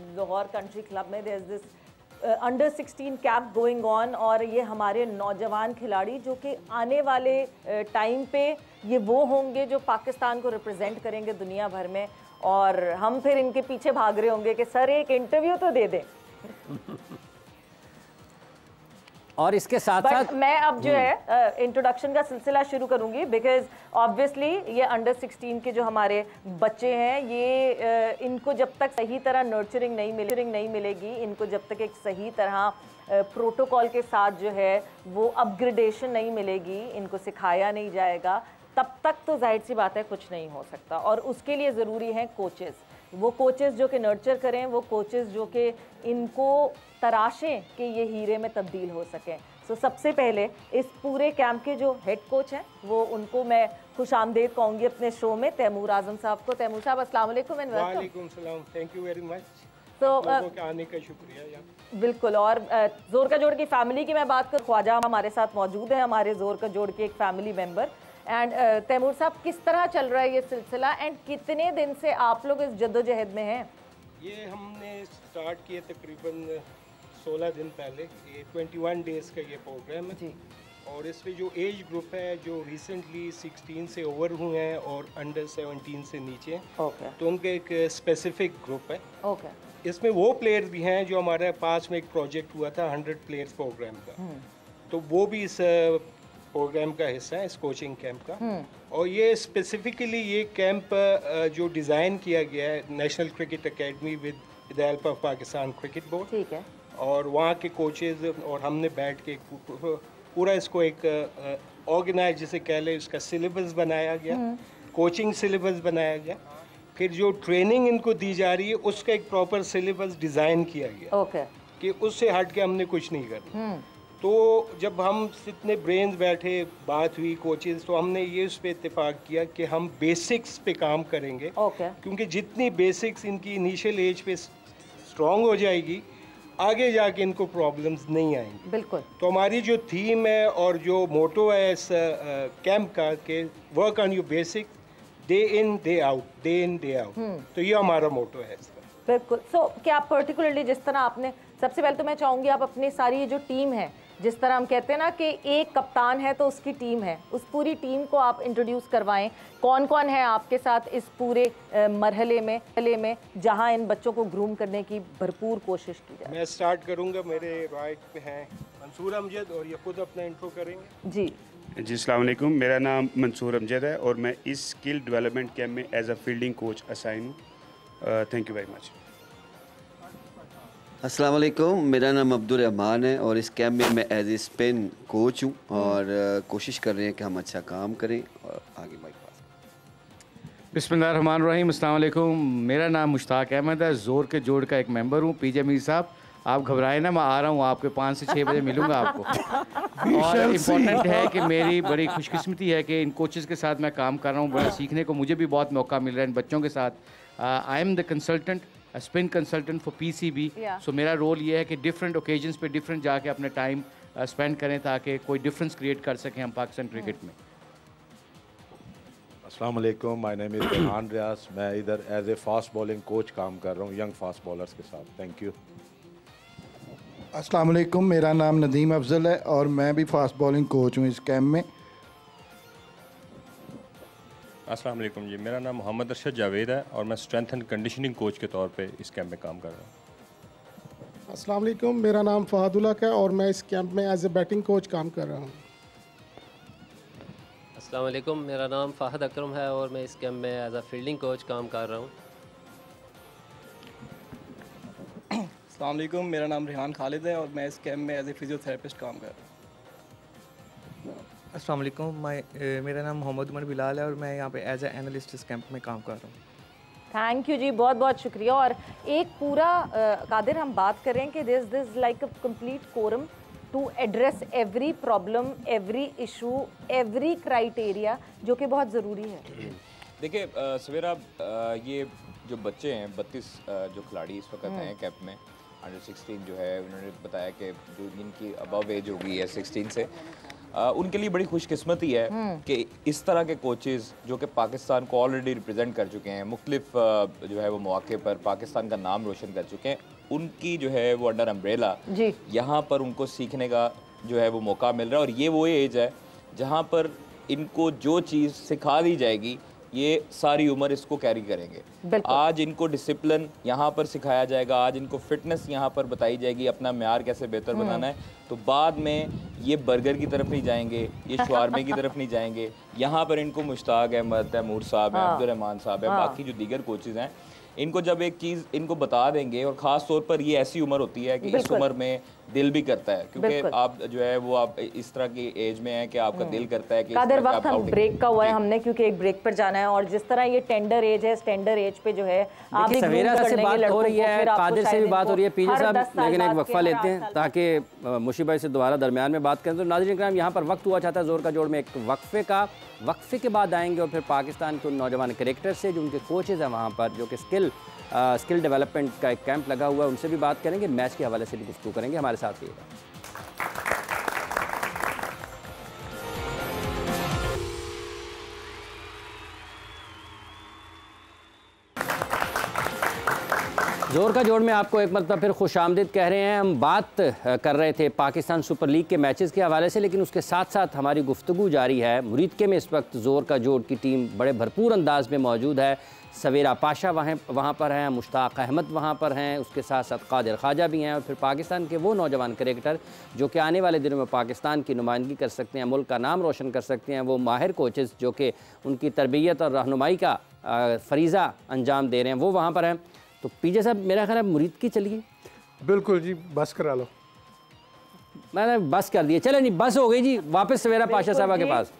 Lahore country club में there is this under 16 camp going on, और ये हमारे नौजवान खिलाड़ी जो कि आने वाले टाइम पे ये वो होंगे जो पाकिस्तान को रिप्रेजेंट करेंगे दुनिया भर में, और हम फिर इनके पीछे भाग रहे होंगे कि सर एक इंटरव्यू तो दे दें। और इसके साथ साथ मैं अब जो है इंट्रोडक्शन का सिलसिला शुरू करूंगी, बिकॉज ऑब्वियसली ये अंडर 16 के जो हमारे बच्चे हैं ये इनको जब तक सही तरह नर्चरिंग नहीं मिलेगी, इनको जब तक एक सही तरह प्रोटोकॉल के साथ जो है वो अपग्रेडेशन नहीं मिलेगी, इनको सिखाया नहीं जाएगा, तब तक तो जाहिर सी बात है कुछ नहीं हो सकता। और उसके लिए ज़रूरी हैं कोचेस, वो कोचेस जो कि नर्चर करें, वो कोचेस जो कि इनको तराशें कि ये हीरे में तब्दील हो सकें। सो सबसे पहले इस पूरे कैंप के जो हेड कोच हैं वो उनको मैं खुश आमदेद कहूँगी अपने शो में, तैमूर आजम साहब को। तैमूर साहब अस्सलाम वालेकुम एंड वेलकम। वालेकुम सलाम, थैंक यू वेरी मच। तो आने का शुक्रिया। बिल्कुल। और जोर का जोड़ की फैमिली की मैं बात कर, ख्वाजा हमारे साथ मौजूद है, हमारे जोर का जोड़ के एक फैमिली मेम्बर। एंड तैमूर साहब, किस तरह चल रहा है ये सिलसिला एंड कितने दिन से आप लोग इस जद्दोजहद में हैं? ये हमने स्टार्ट किया तकरीबन 16 दिन पहले। ये 21 डेज़ का ये प्रोग्राम है जी। और इसमें जो एज ग्रुप है जो रिसेंटली 16 से ओवर हुए हैं और अंडर 17 से नीचे हैं, तो उनका एक स्पेसिफिक ग्रुप है। इसमें वो प्लेयर भी हैं जो हमारे पास में एक प्रोजेक्ट हुआ था 100 प्लेयर्स प्रोग्राम का, तो वो भी इस प्रोग्राम का हिस्सा है, इस कोचिंग कैंप का। और ये स्पेसिफिकली ये कैंप जो डिज़ाइन किया गया है national cricket academy with the help of Pakistan cricket board, ठीक है, और वहाँ के कोचेज़ और हमने बैठ के पूरा इसको एक ऑर्गेनाइज जिसे कह लें, उसका सिलेबस बनाया गया, कोचिंग सिलेबस बनाया गया, फिर जो ट्रेनिंग इनको दी जा रही है उसका एक प्रॉपर सिलेबस डिज़ाइन किया गया कि उससे हट के हमने कुछ नहीं करना। तो जब हम इतने ब्रेन्स बैठे, बात हुई कोचेज, तो हमने ये उस पर इत्तेफाक किया कि हम बेसिक्स पे काम करेंगे, क्योंकि जितनी बेसिक्स इनकी इनिशियल एज पे स्ट्रॉन्ग हो जाएगी आगे जाके इनको प्रॉब्लम्स नहीं आएंगी। बिल्कुल। तो हमारी जो थीम है और जो मोटो है इस कैंप का कि work on your basic day in day out, तो ये हमारा मोटो है इसका। बिल्कुल। सो क्या पर्टिकुलरली जिस तरह आपने, सबसे पहले तो मैं चाहूँगी आप अपनी सारी ये जो टीम है, जिस तरह हम कहते हैं ना कि एक कप्तान है तो उसकी टीम है, उस पूरी टीम को आप इंट्रोड्यूस करवाएं। कौन कौन है आपके साथ इस पूरे मरहले में जहां इन बच्चों को ग्रूम करने की भरपूर कोशिश की जाए? मैं स्टार्ट करूंगा। मेरे राइट पे हैं मंसूर अमजद और ये खुद अपना इंट्रो करेंगे। जी अस्सलाम वालेकुम, मेरा नाम मंसूर अमजद है और मैं इस स्किल डेवलपमेंट कैंप में as a fielding coach assign हूँ। Thank you very much. अस्सलाम वालेकुम, मेरा नाम अब्दुल रहमान है और इस कैंप में मैं एज ए स्पिन कोच हूँ और कोशिश कर रहे हैं कि हम अच्छा काम करें और आगे बाइक पास। बिस्मिल्लाहिर्रहमानिर्रहीम, अस्सलाम वालेकुम, मेरा नाम मुश्ताक अहमद है, जोर के जोड़ का एक मेंबर हूँ। पीजे मीर साहब, आप घबराए ना, मैं आ रहा हूँ आपके 5 से 6 बजे मिलूँगा आपको। और इम्पोर्टेंट है कि मेरी बड़ी खुशकिस्मती है कि इन कोचेज़ के साथ मैं काम कर रहा हूँ, बड़ा सीखने को मुझे भी बहुत मौका मिल रहा है इन बच्चों के साथ। I am the consultant, spin consultant for PCB. So मेरा रोल ये है कि डिफरेंट ओकेजन्स पे डिफरेंट जाके अपने टाइम स्पेंड करें ताकि कोई डिफरेंस क्रिएट कर सकें हम पाकिस्तान क्रिकेट में। अस्सलाम वालेकुम, my name is Rehan Riaz, मैं इधर as a fast bowling coach काम कर रहा हूँ यंग फास्ट बॉलर्स के साथ। Thank you. अस्सलाम वालेकुम, मेरा नाम नदीम अफजल है और मैं भी फास्ट बॉलिंग कोच हूँ इस कैंप में। अस्सलाम वालेकुम जी, मेरा नाम मोहम्मद अरशद जावेद है और मैं स्ट्रेंथ एंड कंडीशनिंग कोच के तौर पे इस कैंप में काम कर रहा हूँ। अस्सलाम वालेकुम, मेरा नाम फ़हद उल हक है और मैं इस कैंप में एज ए बैटिंग कोच काम कर रहा हूँ। अस्सलाम वालेकुम, मेरा नाम फ़ाहद अकरम है और मैं इस कैंप में एज अ फील्डिंग कोच काम कर रहा हूँ। अस्सलाम वालेकुम, मेरा नाम रेहान खालिद है और मैं इस कैंप में एज ए फिजियोथेरेपिस्ट काम कर रहा हूँ। अस्सलाम वालेकुम, मेरा नाम मोहम्मद उमर बिलाल है और मैं यहाँ पे एज ए एनालिस्ट इस कैंप में काम कर रहा हूँ। थैंक यू जी, बहुत बहुत शुक्रिया। और एक पूरा कादिर हम बात करें कि this like a complete quorum to address every problem, every issue, every criteria, जो कि बहुत ज़रूरी है। देखिए सवेरा, ये जो बच्चे हैं 32 जो खिलाड़ी इस वक्त हैं कैंप में, अंडर 16 जो है, उन्होंने बताया कि जो जिनकी अबव एज होगी है 16 से, उनके लिए बड़ी खुशकिस्मती है कि इस तरह के कोचेज़ जो कि पाकिस्तान को ऑलरेडी रिप्रेजेंट कर चुके हैं, मुख्तलिफ जो है वो मौके पर पाकिस्तान का नाम रोशन कर चुके हैं, उनकी जो है वो अंडर अम्ब्रेला यहाँ पर उनको सीखने का जो है वो मौका मिल रहा है। और ये वो एज है जहाँ पर इनको जो चीज़ सिखा दी जाएगी ये सारी उम्र इसको कैरी करेंगे। आज इनको डिसिप्लिन यहाँ पर सिखाया जाएगा, आज इनको फिटनेस यहाँ पर बताई जाएगी, अपना म्यार कैसे बेहतर बनाना है, तो बाद में ये बर्गर की तरफ नहीं जाएंगे, ये शवारमे की तरफ नहीं जाएंगे। यहाँ पर इनको मुश्ताक अहमद, तैमूर साहब हैं, अब्दुल रहमान साहब हैं, बाकी जो दीगर कोचेज़ हैं, इनको जब एक चीज़ इनको बता देंगे, और ख़ास तौर पर ये ऐसी उम्र होती है कि इस उम्र में दिल भी करता है, क्योंकि आप जो है वो आप इस तरह की एज में हैं कि आपका दिल करता है कि कादर वक्त हम ब्रेक का हुआ है हमने, क्योंकि एक ब्रेक पर जाना है, और जिस तरह ये टेंडर एज है, टेंडर एज पे जो है आप सवेरा से बात हो रही है, कादिर से भी बात हो रही है, पीजे साहब, लेकिन एक वक्फा लेते हैं ताकि मुशी भाई से दोबारा दरमियान में बात करें। तो नाज़रीन इकराम, यहाँ पर वक्त हुआ चाहता है ज़ोर का जोड़ में एक वक्फे के बाद आएंगे और फिर पाकिस्तान के उन नौजवान क्रिकेटर से जो उनके कोचेज़ हैं वहाँ पर, जो कि स्किल डेवलपमेंट का एक कैंप लगा हुआ है, उनसे भी बात करेंगे, मैच के हवाले से भी गुफ्तगू करेंगे। हमारे साथ रहिएगा। ज़ोर का जोड़ में आपको एक मरतबा फिर खुशामदीद कह रहे हैं। हम बात कर रहे थे पाकिस्तान सुपर लीग के मैचेस के हवाले से, लेकिन उसके साथ साथ हमारी गुफ्तगू जारी है। मुरीदके में इस वक्त ज़ोर का जोड़ की टीम बड़े भरपूर अंदाज में मौजूद है। सवेरा पाशा वहाँ पर हैं, मुश्ताक अहमद वहाँ पर हैं, उसके साथ साथ कादिर ख्वाजा भी हैं, और फिर पाकिस्तान के वो नौजवान क्रिकेटर जो कि आने वाले दिनों में पाकिस्तान की नुमाइंदगी कर सकते हैं, मुल्क का नाम रोशन कर सकते हैं, वो माहिर कोचेज़ जो कि उनकी तरबियत और रहनुमाई का फरीज़ा अंजाम दे रहे हैं, वो वहाँ पर हैं। तो पीजे साहब, मेरा ख्याल है मुरीद की चलिए। बिल्कुल जी, बस करा लो। मैंने बस कर दिया, चलो नहीं बस हो गई जी, वापस सवेरा पाशा साहबा के पास।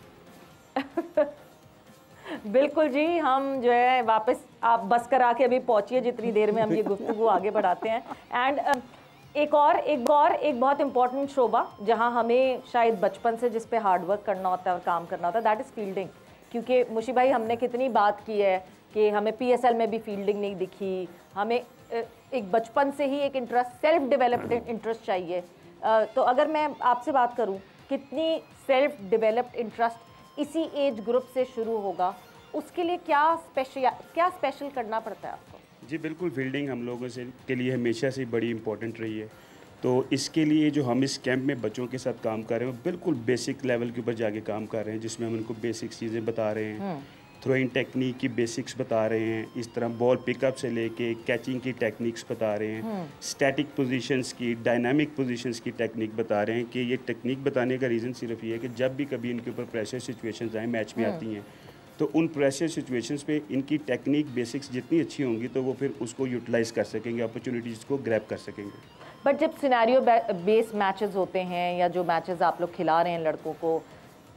बिल्कुल जी, हम जो है वापस, आप बस करा के अभी पहुंचिए, जितनी देर में हम ये गुफ्तगू आगे बढ़ाते हैं। एंड एक बहुत इंपॉर्टेंट शोबा जहां हमें शायद बचपन से जिस पे हार्ड वर्क करना होता है और काम करना होता है, दैट इज़ फील्डिंग। क्योंकि मुशी भाई, हमने कितनी बात की है कि हमें PSL में भी फील्डिंग नहीं दिखी, हमें एक बचपन से ही एक इंटरेस्ट, सेल्फ डेवलप्ड इंटरेस्ट चाहिए। तो अगर मैं आपसे बात करूं, कितनी सेल्फ डेवलप्ड इंटरेस्ट इसी एज ग्रुप से शुरू होगा, उसके लिए क्या स्पेशल करना पड़ता है आपको? जी बिल्कुल, फील्डिंग हम लोगों से के लिए हमेशा से बड़ी इंपॉर्टेंट रही है। तो इसके लिए जो हम इस कैंप में बच्चों के साथ काम कर रहे हैं, बिल्कुल बेसिक लेवल के ऊपर जाके काम कर रहे हैं, जिसमें हम उनको बेसिक चीज़ें बता रहे हैं, थ्रोइंग टेक्निक की बेसिक्स बता रहे हैं, इस तरह बॉल पिकअप से लेके कैचिंग की टेक्निक्स बता रहे हैं, स्टैटिक पोजीशंस की, डायनामिक पोजीशंस की टेक्निक बता रहे हैं। कि ये टेक्निक बताने का रीज़न सिर्फ ये है कि जब भी कभी इनके ऊपर प्रेशर सिचुएशंस आए, मैच में आती हैं, तो उन प्रेशर सिचुएशंस पे इनकी टेक्निक बेसिक्स जितनी अच्छी होंगी तो वो फिर उसको यूटिलाइज़ कर सकेंगे, अपॉर्चुनिटीज़ को ग्रैब कर सकेंगे। बट जब सिनेरियो बेस मैचेस होते हैं, या जो मैचेस आप लोग खिला रहे हैं लड़कों को,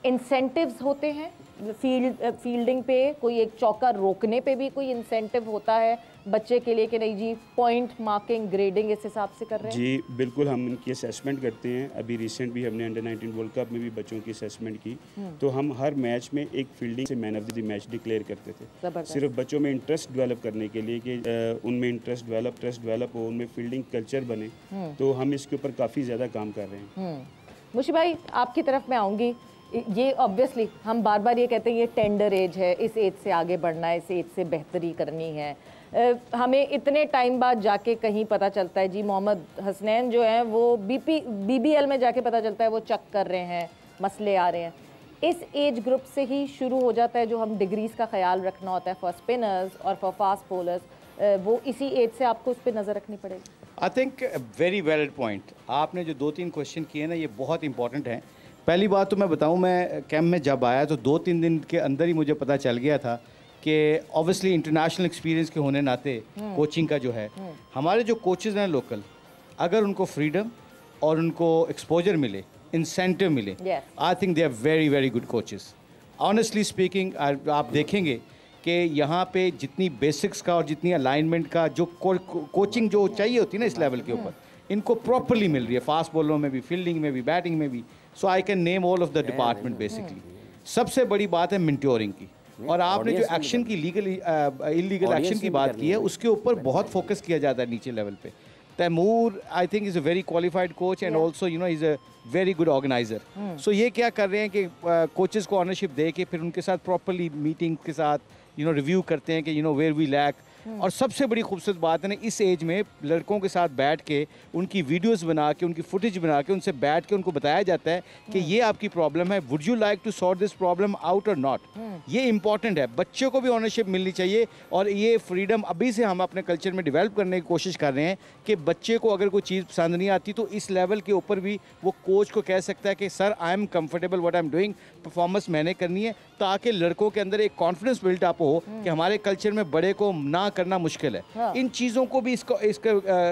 इंसेंटिव्स होते हैं फील्डिंग पे, कोई एक चौका रोकने पे भी कोई इंसेंटिव होता है बच्चे के लिए कि नहीं जी, पॉइंट मार्किंग, ग्रेडिंग इस हिसाब से कर रहे हैं? जी बिल्कुल, हम इनकी असेसमेंट करते हैं। अभी रिसेंट भी हमने अंडर 19 वर्ल्ड कप में भी बच्चों की असेसमेंट की, तो हम हर मैच में एक फील्डिंग से man of the match declare करते थे, सिर्फ बच्चों में इंटरेस्ट डेवलप करने के लिए कि उनमें इंटरेस्ट डेवलप हो, उनमें फील्डिंग कल्चर बने। तो हम इसके ऊपर काफ़ी ज़्यादा काम कर रहे हैं। मुशी भाई, आपकी तरफ मैं आऊँगी। ये ऑब्वियसली हम बार बार ये कहते हैं ये टेंडर एज है, इस एज से आगे बढ़ना है, इस एज से बेहतरी करनी है। हमें इतने टाइम बाद जाके कहीं पता चलता है जी, मोहम्मद हसनैन जो है वो BBL में जाके पता चलता है वो चक कर रहे हैं, मसले आ रहे हैं। इस एज ग्रुप से ही शुरू हो जाता है जो हम डिग्रीज का ख्याल रखना होता है फॉर स्पिनर्स और फॉर फास्ट बॉलर्स, वो इसी एज से आपको उस पर नज़र रखनी पड़ेगी। I think very valid point. आपने जो 2-3 क्वेश्चन किए ना, ये बहुत इंपॉर्टेंट हैं। पहली बात तो मैं बताऊं, मैं कैंप में जब आया तो 2-3 दिन के अंदर ही मुझे पता चल गया था कि ऑब्वियसली इंटरनेशनल एक्सपीरियंस के होने नाते कोचिंग का जो है, हमारे जो कोचेज़ हैं लोकल, अगर उनको फ्रीडम और उनको एक्सपोजर मिले, इंसेंटिव मिले, I think they are very very good coaches. Honestly speaking, आप देखेंगे कि यहाँ पे जितनी बेसिक्स का और जितनी अलाइनमेंट का जो कोचिंग जो चाहिए होती है ना इस लेवल के ऊपर, इनको प्रॉपरली मिल रही है, फास्ट बॉलरों में भी, फील्डिंग में भी, बैटिंग में भी। So I can name all of the department basically. सबसे बड़ी बात है मेंटोरिंग की, और आपने जो एक्शन की इलीगल एक्शन की बात की है, उसके ऊपर बहुत फोकस किया जाता है नीचे लेवल पे। Taimur I think is a very qualified coach and also you know is a very good organiser. So ये क्या कर रहे हैं कि कोचेस को ऑनरशिप दे के फिर उनके साथ प्रॉपरली मीटिंग के साथ रिव्यू करते हैं कि वेयर वी लैक। और सबसे बड़ी खूबसूरत बात है ना, इस एज में लड़कों के साथ बैठ के उनकी वीडियोस बना के, उनकी फुटेज बना के, उनसे बैठ के उनको बताया जाता है कि ये आपकी प्रॉब्लम है, would you like to sort this problem out और नॉट। ये इंपॉर्टेंट है, बच्चों को भी ऑनरशिप मिलनी चाहिए। और ये फ्रीडम अभी से हम अपने कल्चर में डेवलप करने की कोशिश कर रहे हैं कि बच्चे को अगर कोई चीज़ पसंद नहीं आती तो इस लेवल के ऊपर भी वो कोच को कह सकता है कि sir I am comfortable what I am doing, performance मैंने करनी है, ताकि लड़कों के अंदर एक कॉन्फिडेंस बिल्ट अप हो कि हमारे कल्चर में बड़े को ना करना मुश्किल है। इन चीज़ों को भी इसका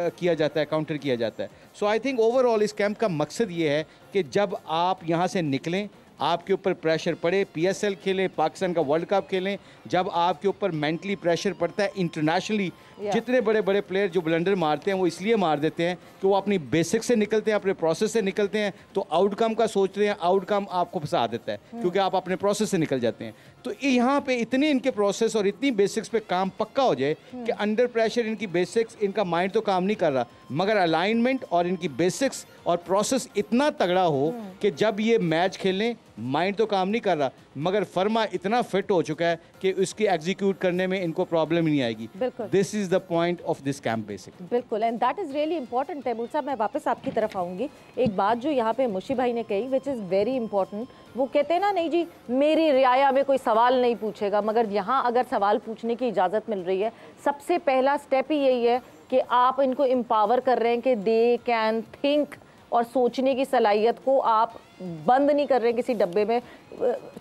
किया जाता है, काउंटर किया जाता है। सो आई थिंक ओवरऑल इस कैंप का मकसद ये है कि जब आप यहाँ से निकलें, आपके ऊपर प्रेशर पड़े, PSL खेलें, पाकिस्तान का वर्ल्ड कप खेलें, जब आपके ऊपर मेंटली प्रेशर पड़ता है इंटरनेशनली, जितने बड़े बड़े प्लेयर जो ब्लंडर मारते हैं वो इसलिए मार देते हैं कि वो अपनी बेसिक से निकलते हैं, अपने प्रोसेस से निकलते हैं, तो आउटकम का सोच रहे हैं, आउटकम आपको फंसा देता है क्योंकि आप अपने प्रोसेस से निकल जाते हैं। तो यहाँ पे इतनी इनके प्रोसेस और इतनी बेसिक्स पे काम पक्का हो जाए कि अंडर प्रेशर इनकी बेसिक्स, इनका माइंड तो काम नहीं कर रहा, मगर अलाइनमेंट और इनकी बेसिक्स और प्रोसेस इतना तगड़ा हो कि जब ये मैच खेलें, माइंड तो काम नहीं कर रहा मगर फर्मा इतना फिट हो चुका है कि उसकी एग्जीक्यूट करने में इनको प्रॉब्लम नहीं आएगी। This is the point of this camp basic. बिल्कुल, and that is really important. Taimur साहब, मैं वापस आपकी तरफ आऊँगी। एक बात जो यहाँ पे मुशी भाई ने कही विच इज़ वेरी इंपॉर्टेंट, वो कहते हैं ना, नहीं जी मेरी रियाया में कोई सवाल नहीं पूछेगा, मगर यहाँ अगर सवाल पूछने की इजाज़त मिल रही है, सबसे पहला स्टेप ही यही है कि आप इनको एम्पावर कर रहे हैं कि दे कैन थिंक, और सोचने की सलाहियत को आप बंद नहीं कर रहे हैं किसी डब्बे में,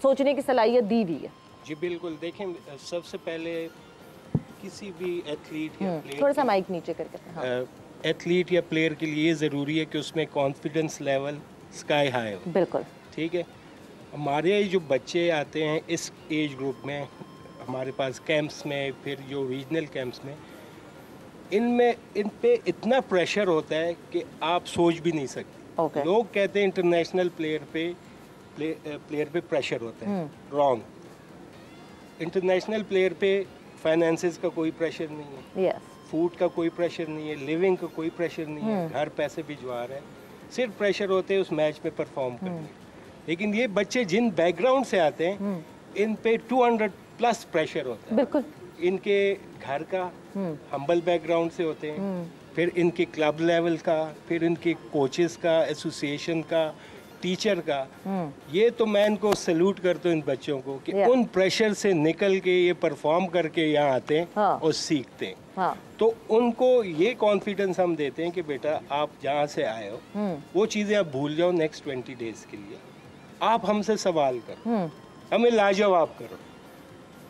सोचने की सलाहियत दी हुई है। जी बिल्कुल, देखें सबसे पहले किसी भी एथलीट या प्लेयर, थोड़ा सा माइक नीचे करके, एथलीट या प्लेयर के लिए ज़रूरी है कि उसमें कॉन्फिडेंस लेवल स्काई हाई हो। बिल्कुल ठीक है। हमारे जो बच्चे आते हैं इस एज ग्रुप में हमारे पास कैंप्स में, फिर जो रीजनल कैंप्स में, इन पे इतना प्रेशर होता है कि आप सोच भी नहीं सकते। लोग कहते हैं इंटरनेशनल प्लेयर पे प्रेशर होता है, रॉन्ग। इंटरनेशनल प्लेयर पे फाइनेंसेस का कोई प्रेशर नहीं है, फूड का कोई प्रेशर नहीं है, लिविंग का कोई प्रेशर नहीं है, घर पैसे भिजवा रहे हैं, सिर्फ प्रेशर होते हैं उस मैच में परफॉर्म करने। लेकिन ये बच्चे जिन बैकग्राउंड से आते हैं इन पे 200+ प्रेशर होता है। बिल्कुल, इनके घर का हम्बल बैकग्राउंड से होते हैं, फिर इनके क्लब लेवल का, फिर इनके कोचेस का, एसोसिएशन का, टीचर का। ये तो मैं इनको सैल्यूट करता हूँ इन बच्चों को कि उन प्रेशर से निकल के ये परफॉर्म करके यहाँ आते हैं और सीखते हैं। तो उनको ये कॉन्फिडेंस हम देते हैं कि बेटा आप जहाँ से आए हो वो चीज़ें आप भूल जाओ नेक्स्ट 20 डेज के लिए। आप हमसे सवाल करो, हमें लाजवाब करो,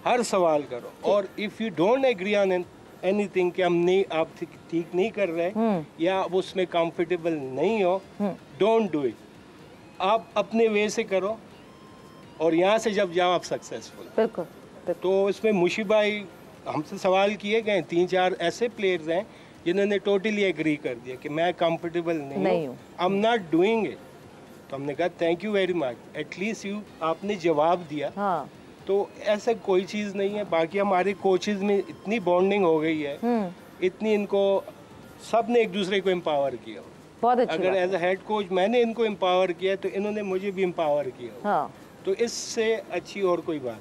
हर सवाल करो, और if you don't agree on anything कि हम नहीं, आप ठीक नहीं कर रहे या आप उसमें कंफर्टेबल नहीं हो, डोंट डू इट। आप अपने वे से करो और यहाँ से जब जाओ आप सक्सेसफुल। बिल्कुल। तो इसमें मुशी भाई हमसे सवाल किए गए, 3-4 ऐसे प्लेयर्स हैं जिन्होंने टोटली एग्री कर दिया कि मैं कंफर्टेबल नहीं हूँ, I am not doing it. तो हमने कहा thank you very much, at least आपने जवाब दिया। तो ऐसा कोई चीज़ नहीं है। बाकी हमारे कोचेज में इतनी बॉन्डिंग हो गई है, इतनी इनको सब ने एक दूसरे को एम्पावर किया। बहुत अच्छी अगर एज अ हेड कोच मैंने इनको एम्पावर किया तो इन्होंने मुझे भी एम्पावर किया। तो इससे अच्छी और कोई बात